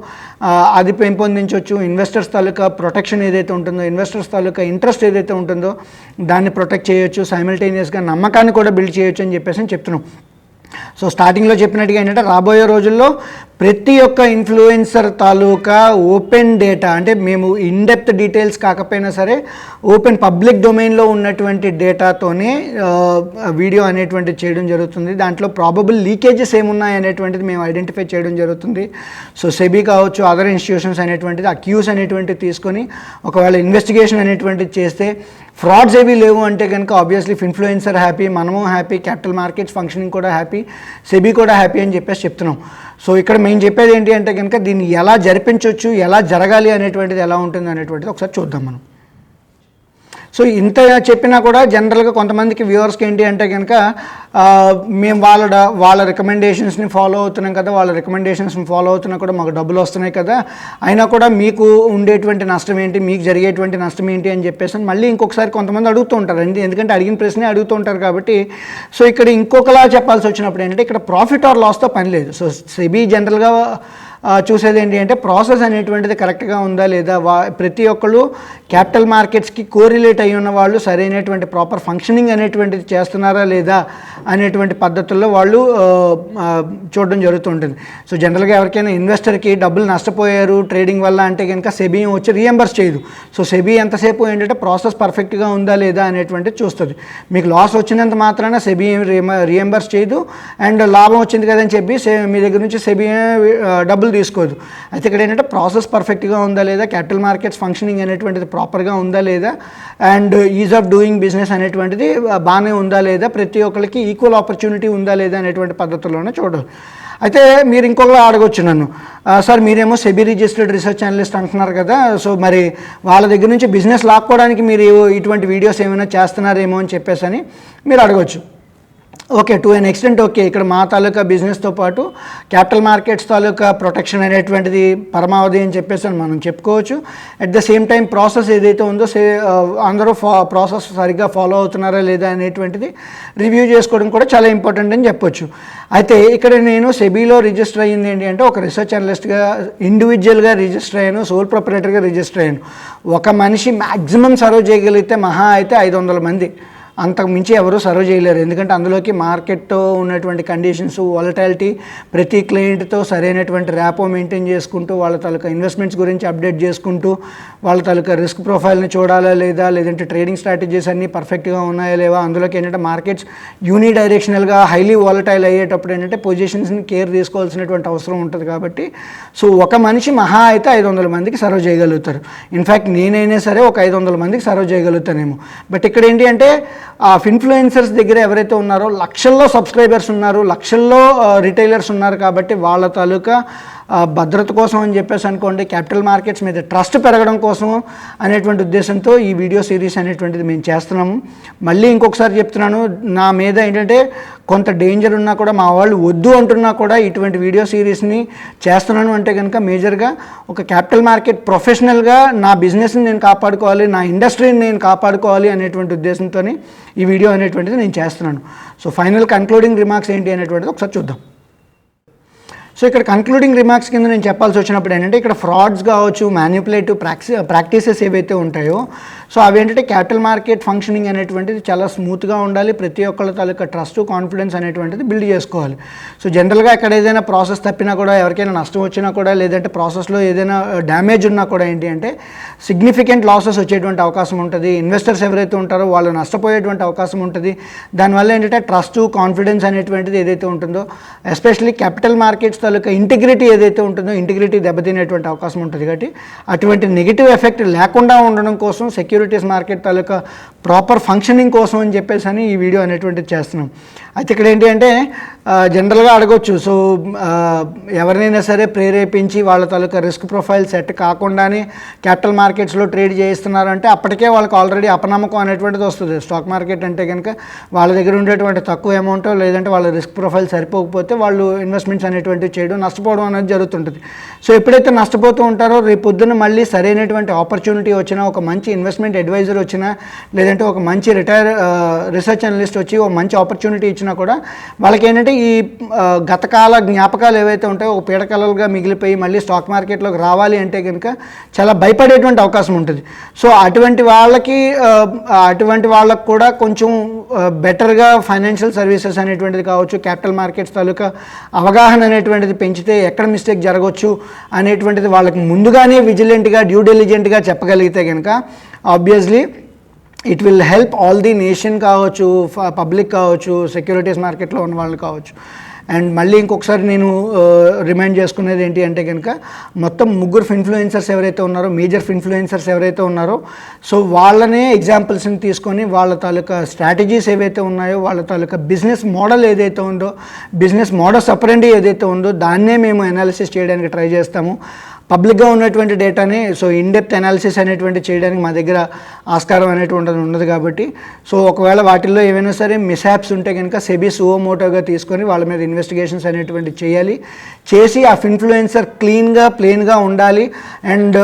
అది పెంపొందించవచ్చు. ఇన్వెస్టర్స్ తాలూకా ప్రొటెక్షన్ ఏదైతే ఉంటుందో, ఇన్వెస్టర్స్ తాలూకా ఇంట్రెస్ట్ ఏదైతే ఉంటుందో దాన్ని ప్రొటెక్ట్ చేయొచ్చు. సైమల్టేనియస్గా నమ్మకాన్ని కూడా బిల్డ్ చేయొచ్చు అని చెప్పేసి చెప్తున్నాం. సో స్టార్టింగ్లో చెప్పినట్టుగా ఏంటంటే రాబోయే రోజుల్లో ప్రతి ఒక్క ఇన్ఫ్లుయెన్సర్ తాలూకా ఓపెన్ డేటా, అంటే మేము ఇన్డెప్త్ డీటెయిల్స్ కాకపోయినా సరే ఓపెన్ పబ్లిక్ డొమైన్లో ఉన్నటువంటి డేటాతోనే వీడియో అనేటువంటిది చేయడం జరుగుతుంది. దాంట్లో ప్రాబబుల్ లీకేజెస్ ఏమున్నాయి అనేటువంటిది మేము ఐడెంటిఫై చేయడం జరుగుతుంది. సో సెబీ కావచ్చు, అదర్ ఇన్స్టిట్యూషన్స్ అనేటువంటిది ఆ క్యూస్ అనేటువంటిది తీసుకొని ఒకవేళ ఇన్వెస్టిగేషన్ అనేటువంటిది చేస్తే ఫ్రాడ్స్ ఏవి లేవు అంటే కనుక ఆబ్వియస్లీ ఇన్ఫ్లుయెన్సర్ హ్యాపీ, మనము హ్యాపీ, క్యాపిటల్ మార్కెట్స్ ఫంక్షనింగ్ కూడా హ్యాపీ, సెబీ కూడా హ్యాపీ అని చెప్పేసి చెప్తున్నాం. సో ఇక్కడ మేము చెప్పేది ఏంటి అంటే కనుక దీన్ని ఎలా జరిపించవచ్చు, ఎలా జరగాలి అనేటువంటిది ఎలా ఉంటుంది అనేటువంటిది ఒకసారి చూద్దాం మనం. సో ఇంత చెప్పినా కూడా జనరల్గా కొంతమందికి వ్యూవర్స్కి ఏంటి అంటే కనుక మేము వాళ్ళ రికమెండేషన్స్ని ఫాలో అవుతున్నాం కదా, వాళ్ళ రికమెండేషన్స్ని ఫాలో అవుతున్నా కూడా మాకు డబ్బులు వస్తున్నాయి కదా, అయినా కూడా మీకు ఉండేటువంటి నష్టం ఏంటి, మీకు జరిగేటువంటి నష్టం ఏంటి అని చెప్పేసి మళ్ళీ ఇంకొకసారి కొంతమంది అడుగుతూ ఉంటారు. ఎందుకంటే అడిగిన ప్రశ్నే అడుగుతూ ఉంటారు కాబట్టి. సో ఇక్కడ ఇంకొకలా చెప్పాల్సి వచ్చినప్పుడు ఏంటంటే ఇక్కడ ప్రాఫిట్ ఆర్ లాస్తో పని లేదు. సో సెబీ జనరల్గా చూసేది ఏంటి అంటే ప్రాసెస్ అనేటువంటిది కరెక్ట్గా ఉందా లేదా, ప్రతి ఒక్కళ్ళు క్యాపిటల్ మార్కెట్స్కి కోరిలేట్ అయి ఉన్న వాళ్ళు సరైనటువంటి ప్రాపర్ ఫంక్షనింగ్ అనేటువంటిది చేస్తున్నారా లేదా అనేటువంటి పద్ధతుల్లో వాళ్ళు చూడడం జరుగుతుంటుంది. సో జనరల్గా ఎవరికైనా ఇన్వెస్టర్కి డబ్బులు నష్టపోయారు ట్రేడింగ్ వల్ల అంటే కనుక సెబీ వచ్చి రీఎంబర్స్ చేయదు. సో సెబీ ఎంతసేపు ఏంటంటే ప్రాసెస్ పర్ఫెక్ట్గా ఉందా లేదా అనేటువంటిది చూస్తుంది. మీకు లాస్ వచ్చినంత మాత్రాన సెబీ రీఎంబర్స్ చేయదు, అండ్ లాభం వచ్చింది కదని చెప్పి మీ దగ్గర నుంచి సెబీ డబ్బులు తీసుకోదు. అయితే ఇక్కడ ఏంటంటే ప్రాసెస్ పర్ఫెక్ట్గా ఉందా లేదా, క్యాపిటల్ మార్కెట్స్ ఫంక్షనింగ్ అనేటువంటిది ప్రాపర్గా ఉందా లేదా, and is of doing business అనేటువంటిది బాగానే ఉందా లేదా, ప్రతి ఒక్కరికి ఈక్వల్ ఆపర్చునిటీ ఉందా లేదా అనేటువంటి పద్ధతుల్లోనే చూడాలి. అయితే మీరు ఇంకొకలా అడగొచ్చు నన్ను, సార్ మీరేమో సెబీ రిజిస్టర్డ్ రీసెర్చ్ అనలిస్ట్ అంటున్నారు కదా, సో మరి వాళ్ళ దగ్గర నుంచి బిజినెస్ లాక్కోవడానికి మీరు ఇటువంటి వీడియోస్ ఏమైనా చేస్తున్నారేమో అని చెప్పేసి అని మీరు అడగొచ్చు. Okay, to an extent okay, ఇక్కడ మా తాలూకా బిజినెస్తో పాటు క్యాపిటల్ మార్కెట్స్ తాలూకా ప్రొటెక్షన్ అనేటువంటిది పరమావధి అని చెప్పేసి మనం చెప్పుకోవచ్చు. At the same time process ఏదైతే ఉందో అందరూ ప్రాసెస్ సరిగ్గా ఫాలో అవుతున్నారా లేదా అనేటువంటిది రివ్యూ చేసుకోవడం కూడా చాలా ఇంపార్టెంట్ అని చెప్పొచ్చు. అయితే ఇక్కడ నేను సెబీలో రిజిస్టర్ అయ్యింది ఏంటి అంటే ఒక రీసెర్చ్ అనలిస్ట్గా ఇండివిజువల్గా రిజిస్టర్ అయ్యాను, సోల్ ప్రొపరేటర్గా రిజిస్టర్ అయ్యాను. ఒక మనిషి మ్యాక్సిమం సర్వ్ చేయగలిగితే మహా అయితే 500 మంది, అంతకు మించి ఎవరు సర్వ్ చేయలేరు. ఎందుకంటే అందులోకి మార్కెట్తో ఉన్నటువంటి కండిషన్స్, వాలటాలిటీ, ప్రతి క్లయింట్తో సరైనటువంటి ర్యాపో మెయింటైన్ చేసుకుంటూ వాళ్ళ తాలూకా ఇన్వెస్ట్మెంట్స్ గురించి అప్డేట్ చేసుకుంటూ వాళ్ళ తాలూకా రిస్క్ ప్రొఫైల్ని చూడాలా లేదా, లేదంటే ట్రేడింగ్ స్ట్రాటజీస్ అన్నీ పర్ఫెక్ట్గా ఉన్నాయా లేవా, అందులోకి ఏంటంటే మార్కెట్స్ యూనిడైరెక్షనల్గా హైలీ వాలటైల్ అయ్యేటప్పుడు ఏంటంటే పొజిషన్స్ని కేర్ తీసుకోవాల్సినటువంటి అవసరం ఉంటుంది. కాబట్టి సో ఒక మనిషి మహా అయితే 500 మందికి సర్వ్ చేయగలుగుతారు. ఇన్ఫ్యాక్ట్ నేనైనా సరే ఒక 500 మందికి సర్వ్ చేయగలుగుతానేమో. బట్ ఇక్కడ ఏంటి అంటే ఆ ఇన్ఫ్లుయెన్సర్స్ దగ్గర ఎవరైతే ఉన్నారో లక్షల్లో సబ్స్క్రైబర్స్ ఉన్నారు, లక్షల్లో రిటైలర్స్ ఉన్నారు. కాబట్టి వాళ్ళ తాలూకా భద్రత కోసం అని చెప్పేసి అనుకోండి, క్యాపిటల్ మార్కెట్స్ మీద ట్రస్ట్ పెరగడం కోసం అనేటువంటి ఉద్దేశంతో ఈ వీడియో సిరీస్ అనేటువంటిది మేము చేస్తున్నాము. మళ్ళీ ఇంకొకసారి చెప్తున్నాను, నా మీద ఏంటంటే కొంత డేంజర్ ఉన్నా కూడా, మా వాళ్ళు వద్దు అంటున్నా కూడా ఇటువంటి వీడియో సిరీస్ని చేస్తున్నాను అంటే కనుక మేజర్గా ఒక క్యాపిటల్ మార్కెట్ ప్రొఫెషనల్గా నా బిజినెస్ని నేను కాపాడుకోవాలి, నా ఇండస్ట్రీని నేను కాపాడుకోవాలి అనేటువంటి ఉద్దేశంతో ఈ వీడియో అనేటువంటిది నేను చేస్తున్నాను. సో ఫైనల్ కన్క్లూడింగ్ రిమార్క్స్ ఏంటి అనేటువంటిది ఒకసారి చూద్దాం. సో ఇక్కడ కన్క్లూడింగ్ రిమార్క్స్ కింద నేను చెప్పాల్సి వచ్చినప్పుడు ఏంటంటే, ఇక్కడ ఫ్రాడ్స్ కావచ్చు, మ్యానిపులేటివ్ ప్రాక్టీసెస్ ఏవైతే ఉంటాయో, సో అవి ఏంటంటే క్యాపిటల్ మార్కెట్ ఫంక్షనింగ్ అనేటువంటిది చాలా స్మూత్గా ఉండాలి. ప్రతి ఒక్కళ్ళ తాలూకా ట్రస్ట్, కాన్ఫిడెన్స్ అనేటువంటిది బిల్డ్ చేసుకోవాలి. సో జనరల్గా ఇక్కడ ఏదైనా ప్రాసెస్ తప్పినా కూడా, ఎవరికైనా నష్టం వచ్చినా కూడా, లేదంటే ప్రాసెస్లో ఏదైనా డ్యామేజ్ ఉన్నా కూడా ఏంటి అంటే సిగ్నిఫికెంట్ లాసెస్ వచ్చేటువంటి అవకాశం ఉంటుంది. ఇన్వెస్టర్స్ ఎవరైతే ఉంటారో వాళ్ళు నష్టపోయేటువంటి అవకాశం ఉంటుంది. దానివల్ల ఏంటంటే ట్రస్ట్, కాన్ఫిడెన్స్ అనేటువంటిది ఏదైతే ఉంటుందో, ఎస్పెషల్లీ క్యాపిటల్ మార్కెట్స్ తాలూకా ఇంటిగ్రిటీ ఏదైతే ఉంటుందో, ఇంటిగ్రిటీ దెబ్బతినేటువంటి అవకాశం ఉంటుంది. కాబట్టి అటువంటి నెగిటివ్ ఎఫెక్ట్ లేకుండా ఉండడం కోసం, సెక్యూరిటీస్ మార్కెట్ తాలూకా ప్రాపర్ ఫంక్షనింగ్ కోసం అని చెప్పేసి అని ఈ వీడియో అనేటువంటిది చేస్తున్నాం. అయితే ఇక్కడ ఏంటి అంటే జనరల్గా అడగొచ్చు, సో ఎవరినైనా సరే ప్రేరేపించి వాళ్ళ తాలూకా రిస్క్ ప్రొఫైల్ సెట్ కాకుండానే క్యాపిటల్ మార్కెట్స్లో ట్రేడ్ చేయిస్తున్నారంటే అప్పటికే వాళ్ళకి ఆల్రెడీ అపనమ్మకం అనేటువంటిది వస్తుంది. స్టాక్ మార్కెట్ అంటే కనుక వాళ్ళ దగ్గర ఉండేటువంటి తక్కువ అమౌంట్, లేదంటే వాళ్ళ రిస్క్ ప్రొఫైల్ సరిపోకపోతే వాళ్ళు ఇన్వెస్ట్మెంట్స్ అనేటువంటివి చేయడం, నష్టపోవడం అనేది జరుగుతుంటుంది. సో ఎప్పుడైతే నష్టపోతూ ఉంటారో, రేపు పొద్దున్న మళ్ళీ సరైనటువంటి ఆపర్చునిటీ వచ్చినా, ఒక మంచి ఇన్వెస్ట్మెంట్ అడ్వైజర్ వచ్చినా, లేదంటే ఒక మంచి రీసెర్చ్ అనలిస్ట్ వచ్చి ఒక మంచి ఆపర్చునిటీ ఇచ్చినా కూడా వాళ్ళకి ఏంటంటే ఈ గతకాల జ్ఞాపకాలు ఏవైతే ఉంటాయో ఒక పీడకలలుగా మిగిలిపోయి మళ్ళీ స్టాక్ మార్కెట్లోకి రావాలి అంటే కనుక చాలా భయపడేటువంటి అవకాశం ఉంటుంది. సో అటువంటి వాళ్ళకు కూడా కొంచెం బెటర్గా ఫైనాన్షియల్ సర్వీసెస్ అనేటువంటిది కావచ్చు, క్యాపిటల్ మార్కెట్స్ తాలూకా అవగాహన అనేటువంటిది పెంచితే ఎక్కడ మిస్టేక్ జరగవచ్చు అనేటువంటిది వాళ్ళకి ముందుగానే విజిలెంట్గా, డ్యూ డెలిజెంట్గా చెప్పగలిగితే కనుక obviously it will help all the nation కావచ్చు, పబ్లిక్ కావచ్చు, సెక్యూరిటీస్ మార్కెట్లో ఉన్న వాళ్ళు కావచ్చు. అండ్ మళ్ళీ ఇంకొకసారి నేను రిమైండ్ చేసుకునేది ఏంటి అంటే కనుక, మొత్తం ముగ్గురు ఇన్ఫ్లుయెన్సర్స్ ఎవరైతే ఉన్నారో, మేజర్ ఇన్ఫ్లుయెన్సర్స్ ఎవరైతే ఉన్నారో, సో వాళ్ళనే ఎగ్జాంపుల్స్ని తీసుకొని వాళ్ళ తాలూకా స్ట్రాటజీస్ ఏవైతే ఉన్నాయో, వాళ్ళ తాలూకా బిజినెస్ మోడల్ ఏదైతే ఉందో, బిజినెస్ మోడల్స్ ఆపరెండి ఏదైతే ఉందో, దాన్నే మేము అనాలిసిస్ చేయడానికి ట్రై చేస్తాము. పబ్లిక్గా ఉన్నటువంటి డేటాని సో ఇన్డెప్త్ అనాలిసిస్ అనేటువంటి చేయడానికి మా దగ్గర ఆస్కారం అనేటువంటిది ఉండదు. కాబట్టి సో ఒకవేళ వాటిల్లో ఏవైనా సరే మిస్హ్యాప్స్ ఉంటే కనుక సెబీ సువోమోటోగా తీసుకొని వాళ్ళ మీద ఇన్వెస్టిగేషన్స్ అనేటువంటి చేయాలి. చేసి ఆ ఇన్ఫ్లుయెన్సర్ క్లీన్గా, ప్లెయిన్గా ఉండాలి. And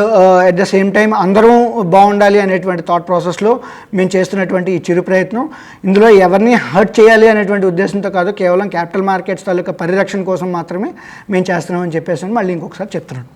at the same time అందరూ బాగుండాలి అనేటువంటి థాట్ ప్రాసెస్లో మేము చేస్తున్నటువంటి ఈ చిరు ప్రయత్నం. ఇందులో ఎవరిని హర్ట్ చేయాలి అనేటువంటి ఉద్దేశంతో కాదు, కేవలం క్యాపిటల్ మార్కెట్స్ తాలూకా పరిరక్షణ కోసం మాత్రమే మేము చేస్తున్నామని చెప్పేసి మళ్ళీ ఇంకొకసారి చెప్తున్నాను.